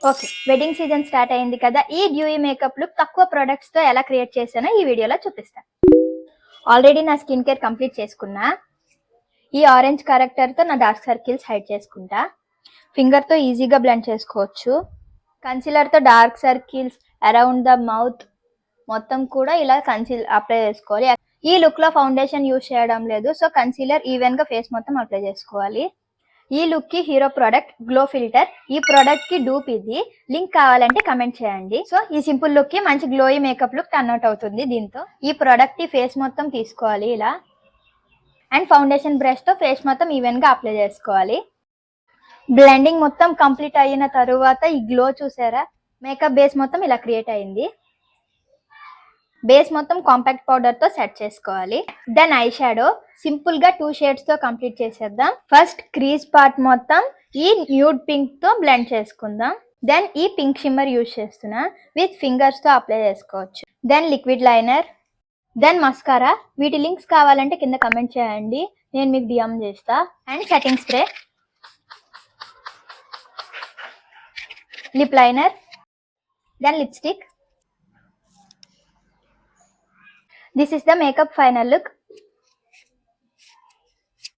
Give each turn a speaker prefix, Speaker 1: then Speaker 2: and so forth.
Speaker 1: Okay, wedding season start అయింది కదా. ఈ డ్యూయి మేకప్ లుక్ తక్కువ ప్రొడక్ట్స్ తో ఎలా క్రియేట్ చేశానో ఈ వీడియోలో చూపిస్తాను. ఆల్రెడీ నా స్కిన్ కేర్ కంప్లీట్ చేసుకున్నా. ఈ ఆరెంజ్ కరెక్టర్ తో నా డార్క్ సర్కిల్స్ హైడ్ చేసుకుంటా. ఫింగర్ తో ఈజీగా బ్లెండ్ చేసుకోవచ్చు. కన్సీలర్ తో dark circles around the mouth మొత్తం కూడా ఇలా కన్సీలర్ అప్లై చేసుకోవాలి. ఈ లుక్ లో ఫౌండేషన్ యూజ్ చేయడం లేదు, సో కన్సీలర్ ఈవెన్ గా ఫేస్ మొత్తం అప్లై చేసుకోవాలి. ఈ లుక్ కి హీరో ప్రోడక్ట్ గ్లో ఫిల్టర్. ఈ ప్రోడక్ట్ కి డూప్ ఇది. లింక్ కావాలంటే కమెంట్ చేయండి. సో ఈ సింపుల్ లుక్ కి మంచి glowy makeup look turn out అవుతుంది దీంతో. ఈ ప్రోడక్ట్ కి ఫేస్ మొత్తం తీసుకోవాలి ఇలా, అండ్ ఫౌండేషన్ బ్రష్ తో ఫేస్ మొత్తం ఈవెన్ గా అప్లై చేసుకోవాలి. బ్లెండింగ్ మొత్తం కంప్లీట్ అయిన తరువాత ఈ గ్లో చూసారా, మేకప్ బేస్ మొత్తం ఇలా క్రియేట్ అయింది. బేస్ మొత్తం కాంపాక్ట్ పౌడర్ తో సెట్ చేసుకోవాలి. దెన్ ఐ షాడో సింపుల్ గా 2 షేడ్స్ తో కంప్లీట్ చేసేద్దాం. ఫస్ట్ క్రీజ్ పార్ట్ మొత్తం ఈ న్యూడ్ పింక్ తో బ్లెండ్ చేసుకుందాం. దెన్ ఈ పింక్ షిమ్మర్ యూజ్ చేస్తున్నా, విత్ ఫింగర్స్ తో అప్లై చేసుకోవచ్చు. Then liquid liner, then mascara. వీటి లింక్స్ కావాలంటే కింద కమెంట్ చేయండి, నేను మీకు డిఎం చేస్తా. And setting spray, lip liner, then lipstick. This is the makeup final look.